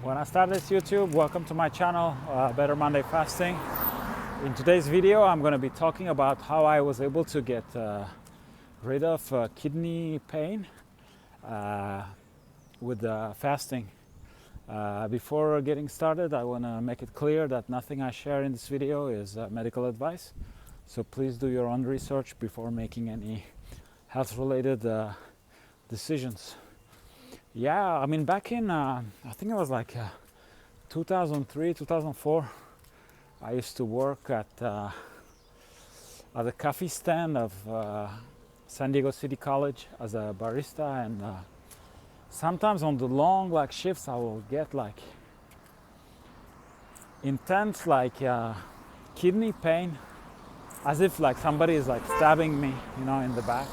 When I started this YouTube, welcome to my channel, Better Monday Fasting. In today's video, I'm going to be talking about how I was able to get rid of kidney pain with fasting. Before getting started, I want to make it clear that nothing I share in this video is medical advice. So please do your own research before making any health-related decisions. Yeah, I mean, back in, I think it was like 2003, 2004, I used to work at the coffee stand of San Diego City College as a barista, and sometimes on the long shifts I will get intense kidney pain, as if somebody is stabbing me, in the back.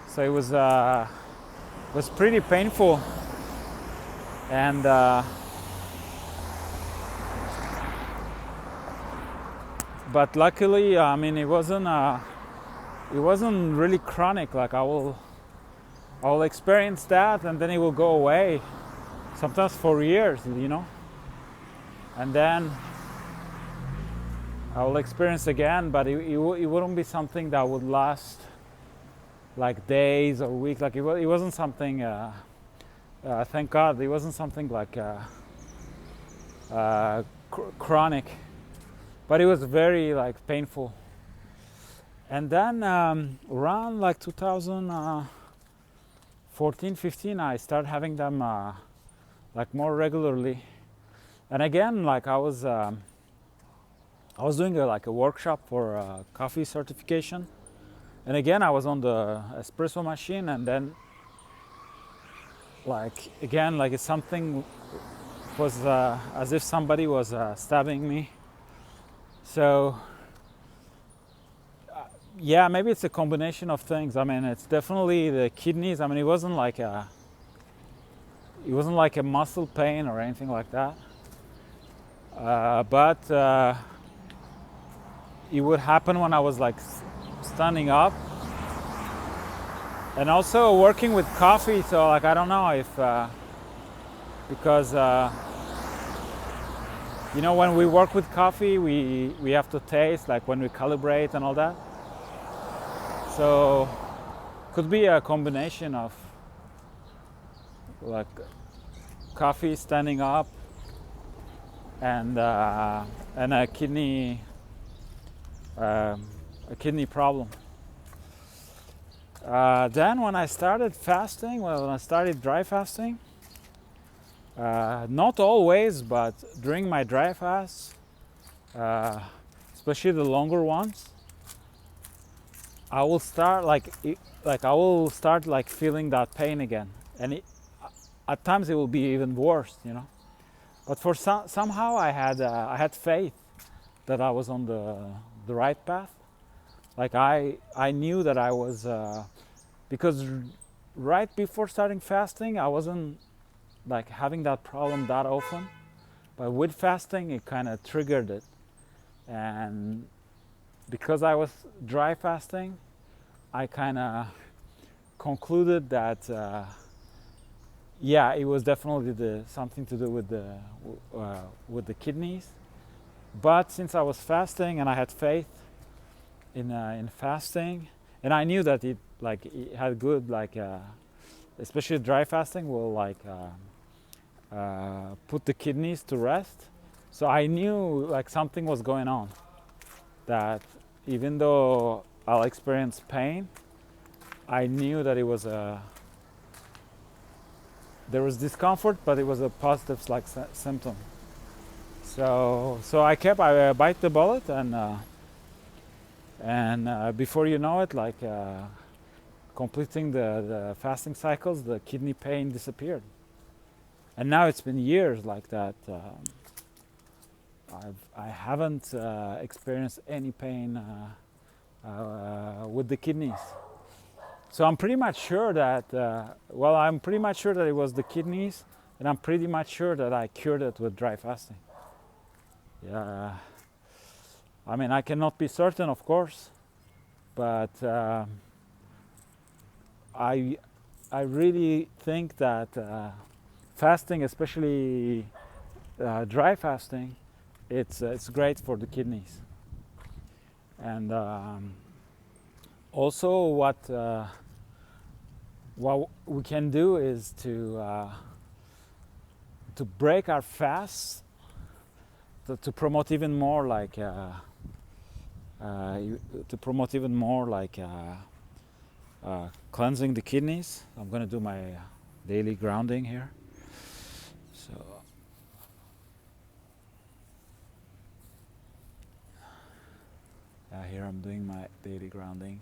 So it was pretty painful, and but luckily, I mean, it wasn't really chronic. I will experience that, and then it will go away, sometimes for years, and then I will experience again, but it wouldn't be something that would last days or weeks. It wasn't something, thank God, it wasn't something chronic, but it was very painful. And then around 2014, 15, I started having them more regularly. And again, I was doing a workshop for coffee certification. And again, I was on the espresso machine, and then again, it's something was as if somebody was stabbing me. So yeah, maybe it's a combination of things. I mean, it's definitely the kidneys. I mean, it wasn't like a muscle pain or anything like that. But it would happen when I was standing up, and also working with coffee. So I don't know if because when we work with coffee, we have to taste when we calibrate and all that. So could be a combination of coffee, standing up, and a kidney problem. Then when I started fasting, when I started dry fasting, not always, but during my dry fasts, especially the longer ones, I will start feeling that pain again, and at times it will be even worse, But for somehow I had faith that I was on the right path. I knew that I was, because right before starting fasting, I wasn't having that problem that often, but with fasting it kind of triggered it. And because I was dry fasting, I kind of concluded that yeah, it was definitely something to do with the kidneys. But since I was fasting and I had faith in fasting, and I knew that it had good especially dry fasting will put the kidneys to rest. So I knew something was going on, that even though I'll experience pain, I knew that it was there was discomfort, but it was a positive symptom. So I bite the bullet, and before you know it, completing the fasting cycles, the kidney pain disappeared. And now it's been years like that. I haven't experienced any pain with the kidneys. So I'm pretty much sure that, I'm pretty much sure that it was the kidneys, and I'm pretty much sure that I cured it with dry fasting. Yeah, I mean, I cannot be certain, of course, but I really think that fasting, especially dry fasting, it's great for the kidneys. And also what we can do is to break our fast, to promote even more like cleansing the kidneys. I'm going to do my daily grounding here. So here I'm doing my daily grounding.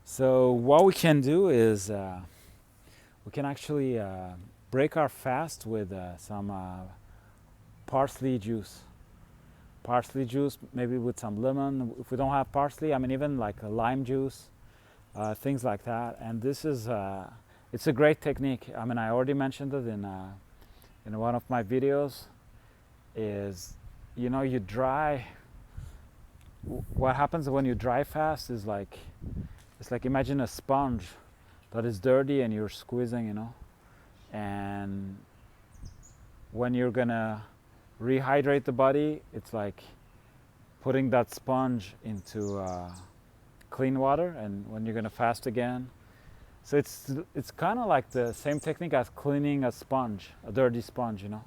So what we can do is we can actually break our fast with some parsley juice. Parsley juice, maybe with some lemon. If we don't have parsley, I mean, even like a lime juice, things like that. And this is it's a great technique. I mean, I already mentioned it in one of my videos. Is, you know, you dry. What happens when you dry fast is like, it's like, imagine a sponge that is dirty and you're squeezing, you know, and when you're gonna rehydrate the body, it's like putting that sponge into clean water, and when you're gonna fast again, so it's kind of like the same technique as cleaning a sponge, a dirty sponge, you know.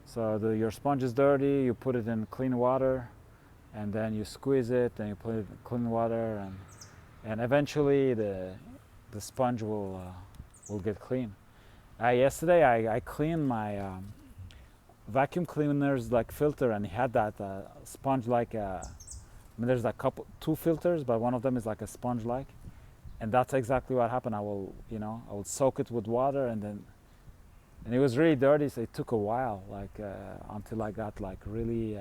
So your sponge is dirty, you put it in clean water, and then you squeeze it, and you put it in clean water, and eventually the sponge will get clean. Yesterday I cleaned my vacuum cleaner's like filter, and it had that sponge like. I mean, there's like two filters, but one of them is like a sponge like, and that's exactly what happened. I will soak it with water, and it was really dirty, so it took a while, like until I got like really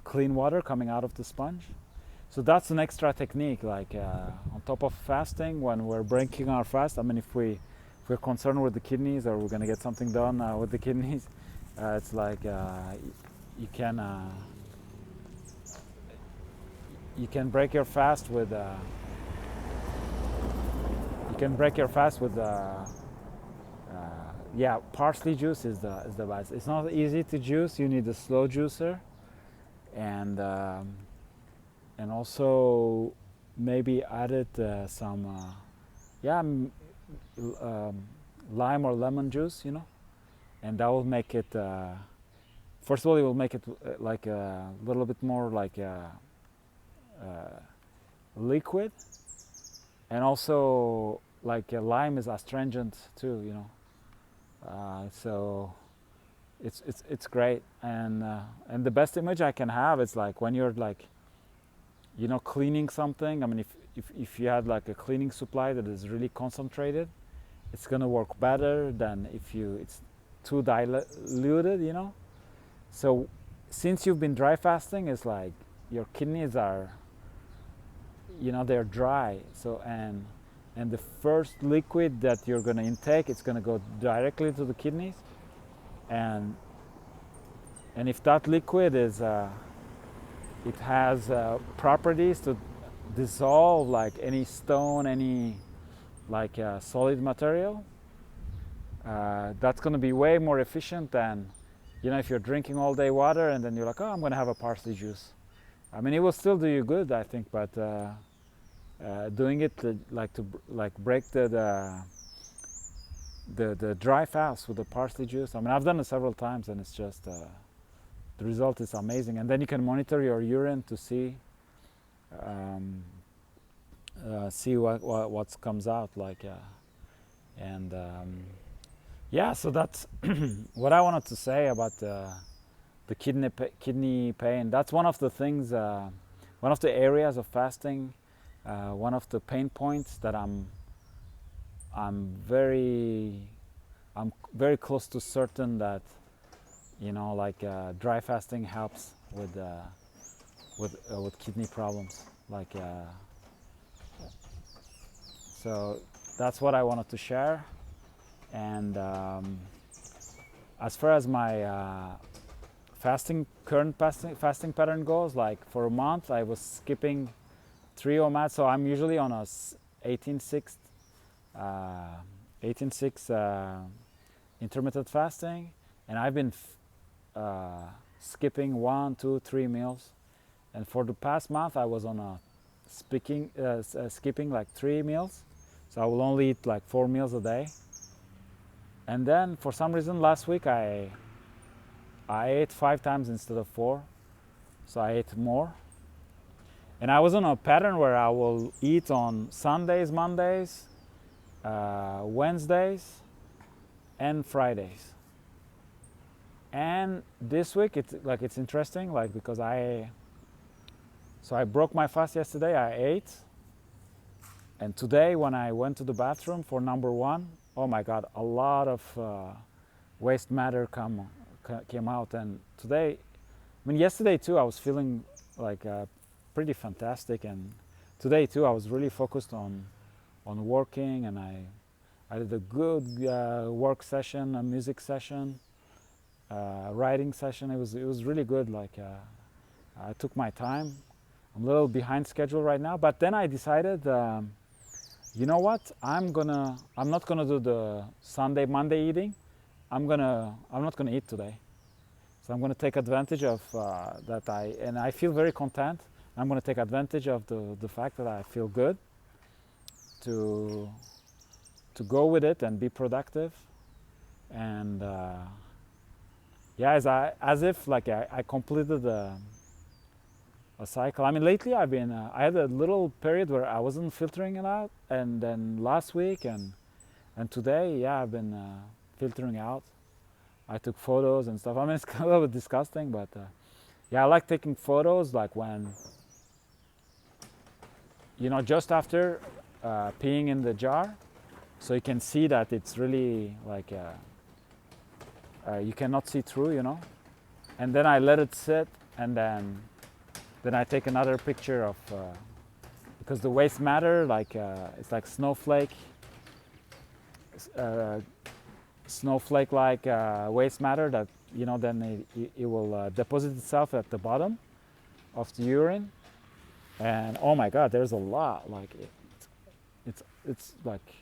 clean water coming out of the sponge. So that's an extra technique, like on top of fasting, when we're breaking our fast. I mean, if we're concerned with the kidneys, or we're gonna get something done with the kidneys, it's like you can break your fast with parsley juice is the best. It's not easy to juice. You need a slow juicer, and also maybe added some lime or lemon juice, you know, and that will make it. First of all, it will make it like a little bit more like liquid, and also like lime is astringent too, you know. So it's great, and the best image I can have is like when you're like, you know, cleaning something. I mean, if you had like a cleaning supply that is really concentrated, it's gonna work better than if it's too diluted, you know. So since you've been dry fasting, it's like your kidneys are, you know, they're dry. So and the first liquid that you're gonna intake, it's gonna go directly to the kidneys, and if that liquid is it has properties to dissolve like any stone, any like solid material, that's going to be way more efficient than, you know, if you're drinking all day water and then you're like, oh, I'm going to have a parsley juice. I mean, it will still do you good, I think, but doing it to break the dry fast with the parsley juice. I mean, I've done it several times, and it's just the result is amazing. And then you can monitor your urine to see what comes out, like, so that's what I wanted to say about the kidney pain. That's one of the things, one of the areas of fasting, one of the pain points that I'm very close to certain that, you know, like dry fasting helps with kidney problems, like so that's what I wanted to share. And as far as my current fasting pattern goes, like for a month I was skipping 3 OMAD, so I'm usually on a 18/6 18/6 intermittent fasting, and I've been skipping 1, 2, 3 meals. And for the past month, I was on a skipping like 3 meals, so I will only eat like 4 meals a day. And then for some reason last week I ate 5 times instead of 4, so I ate more. And I was on a pattern where I will eat on Sundays, Mondays, Wednesdays, and Fridays. And this week it's interesting, like, because I broke my fast yesterday. I ate, and today when I went to the bathroom for number 1, oh my God, a lot of waste matter came out. And today, yesterday too, I was feeling like pretty fantastic, and today too, I was really focused on working, and I did a good work session, a music session, writing session. It was really good. Like I took my time. I'm a little behind schedule right now, but then I decided, you know what? I'm not gonna do the Sunday, Monday eating. I'm not gonna eat today. So I'm gonna take advantage of that. I feel very content. I'm gonna take advantage of the fact that I feel good to go with it and be productive. And yeah, as if like I completed a cycle. Lately I've been I had a little period where I wasn't filtering it out, and then last week and today, yeah, I've been filtering out. I took photos and stuff. It's kind of a little bit disgusting, but yeah, I like taking photos, like when, just after peeing in the jar, so you can see that it's really like you cannot see through, and then I let it sit, and then I take another picture of because the waste matter, like it's like snowflake like waste matter that then it will deposit itself at the bottom of the urine. And oh my God, there's a lot, like it's like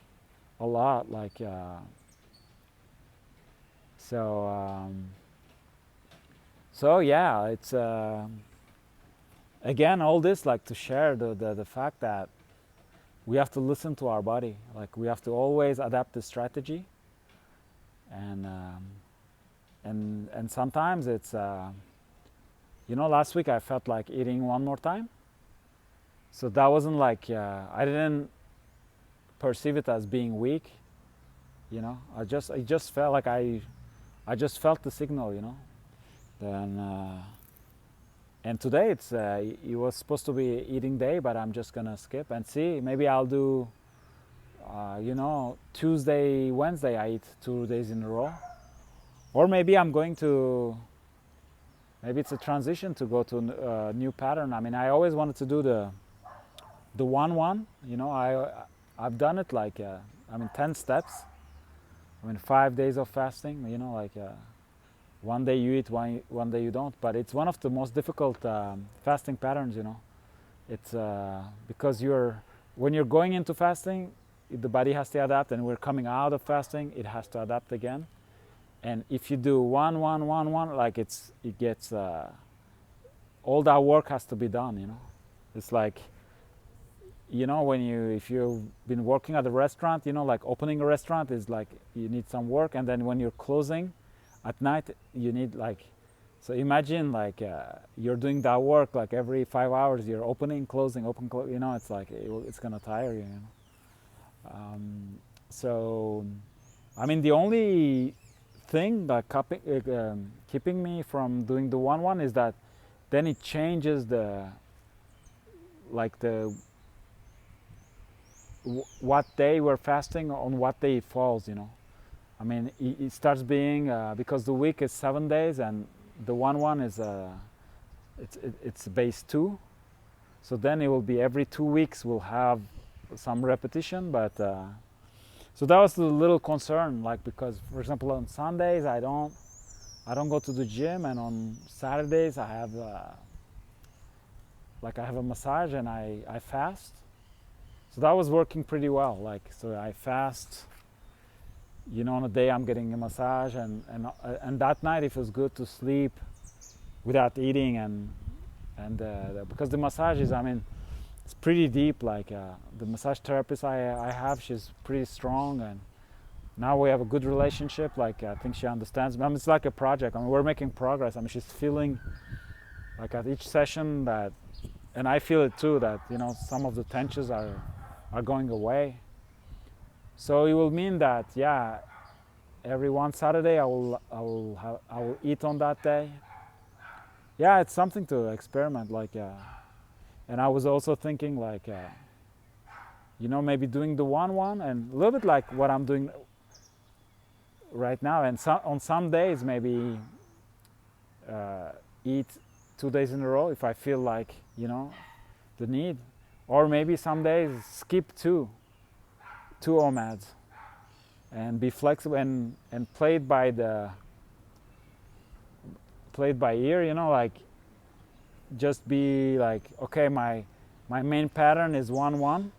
a lot, like so yeah, it's again, all this, like, to share the fact that we have to listen to our body. Like, we have to always adapt the strategy, and sometimes it's last week I felt like eating one more time, so that wasn't like I didn't perceive it as being weak. I just felt like I just felt the signal. Then and today it was supposed to be eating day, but I'm just gonna skip and see. Maybe I'll do Tuesday, Wednesday I eat 2 days in a row, or maybe maybe it's a transition to go to a new pattern. I always wanted to do the 1-1. I've done it like 10 steps. 5 days of fasting. Like one day you eat, one day you don't. But it's one of the most difficult fasting patterns. It's because when you're going into fasting, the body has to adapt, and we're coming out of fasting, it has to adapt again. And if you do 1-1-1-1, like it gets all that work has to be done. It's like if you've been working at a restaurant, like opening a restaurant is like you need some work, and then when you're closing at night, you need so imagine like you're doing that work like every 5 hours. You're opening, closing, open, close. It's like it's gonna tire you. So the only thing that keeping me from doing the 1-1 is that then it changes what day we're fasting on what day it falls. It starts being because the week is 7 days, and the 1-1 is it's base 2, so then it will be every 2 weeks we'll have some repetition. But so that was the little concern, like, because for example on Sundays I don't go to the gym, and on Saturdays I have a massage, and I fast. So that was working pretty well. So I fast you know, on a day I'm getting a massage, and that night it feels good to sleep without eating, and because the massage is, I mean, it's pretty deep. Like the massage therapist I have, she's pretty strong, and now we have a good relationship. Like I think she understands me. I mean, it's like a project. I mean, we're making progress. I mean, she's feeling like at each session that, and I feel it too, that, you know, some of the tensions are going away. So it will mean that, yeah, every one Saturday I will eat on that day. Yeah, it's something to experiment. Like, and I was also thinking, like, you know, maybe doing the one and a little bit like what I'm doing right now. And on some days, maybe eat 2 days in a row if I feel like, you know, the need, or maybe some days skip two OMADs and be flexible and play it by ear, you know, like just be like, okay, my main pattern is 1-1,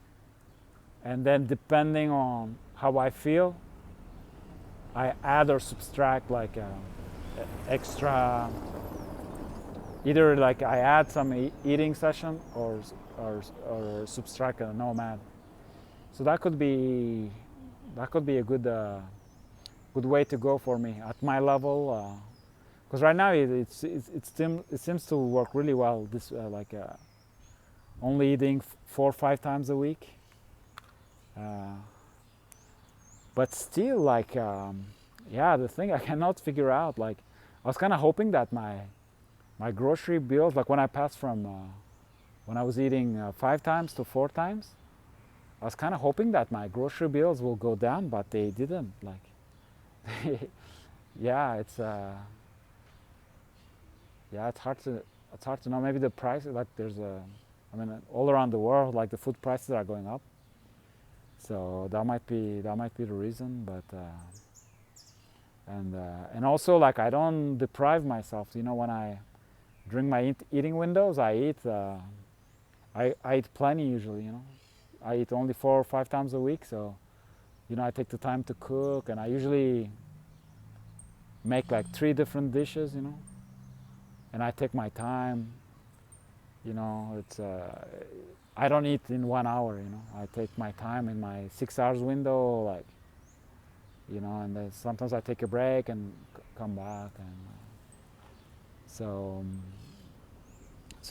and then depending on how I feel, I add or subtract like extra, either like I add some eating session or subtract a nomad. So that could be a good way to go for me at my level, because right now it seems to work really well. This only eating 4 or 5 times a week, but still, like, yeah, the thing I cannot figure out, like, I was kind of hoping that my grocery bills, like when I passed from when I was eating 5 times to 4 times, I was kind of hoping that my grocery bills will go down, but they didn't. Like, yeah, it's hard to know. Maybe the price, like, I mean, all around the world, like, the food prices are going up, so that might be the reason. But and also, like, I don't deprive myself. You know, when during my eating windows, I eat plenty usually. You know, I eat only 4 or 5 times a week, so, you know, I take the time to cook, and I usually make like 3 different dishes, you know, and I take my time. You know, it's I don't eat in 1 hour. You know, I take my time in my 6 hours window, like, you know, and then sometimes I take a break and come back, and so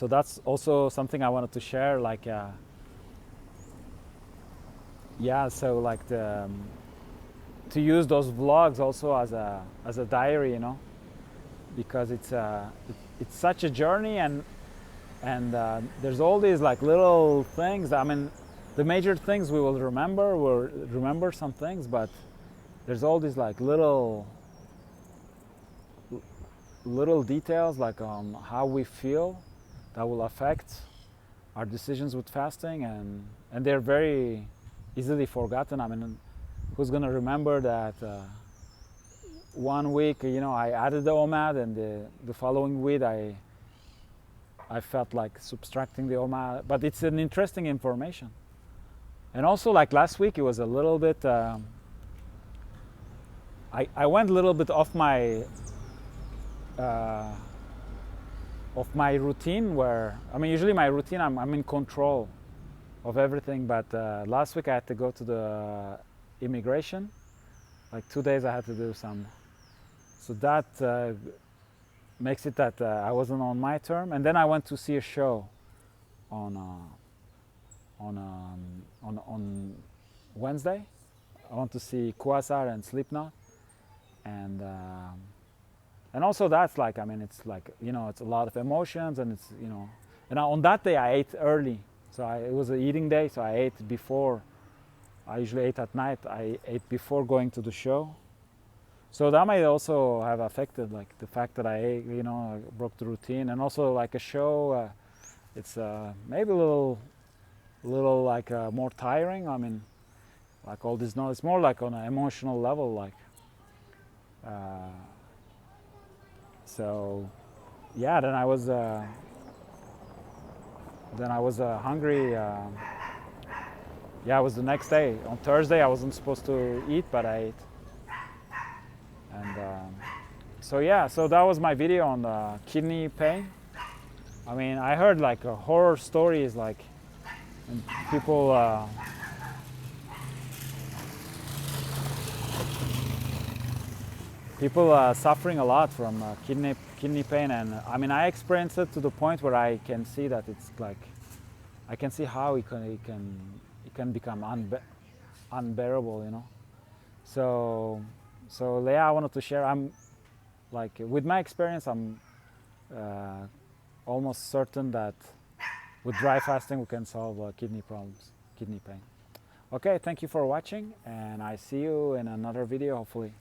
that's also something I wanted to share, like, yeah, so like to use those vlogs also as a diary, you know, because it's such a journey, and there's all these like little things. I mean, the major things we will remember. We'll remember some things, but there's all these like little details, like on how we feel, that will affect our decisions with fasting, and they're very easily forgotten. I mean, who's gonna remember that 1 week, you know, I added the OMAD, and the following week I felt like subtracting the OMAD. But it's an interesting information. And also, like last week, it was a little bit, I went a little bit off my routine, where, I mean, usually my routine, I'm in control of everything, but last week I had to go to the immigration, like 2 days I had to do some, so that makes it that I wasn't on my term. And then I went to see a show on Wednesday. I went to see Quasar and Slipknot, and also that's like, I mean, it's like, you know, it's a lot of emotions, and it's, you know, and on that day I ate early, so it was an eating day, so I ate before. I usually ate at night. I ate before going to the show, so that might also have affected, like, the fact that I ate, you know, I broke the routine. And also, like, a show, it's maybe a little like more tiring. I mean, like, all this noise, it's more like on an emotional level, like, so yeah, then I was hungry. Yeah, it was the next day. On Thursday I wasn't supposed to eat, but I ate. So yeah, so that was my video on the kidney pain. I mean, I heard like horror stories, like and people suffering a lot from kidney pain, and I mean, I experienced it to the point where I can see that it's like I can see how it can become unbearable, you know. So yeah, I wanted to share. I'm like, with my experience, I'm almost certain that with dry fasting we can solve kidney problems, kidney pain. Okay, thank you for watching, and I see you in another video hopefully.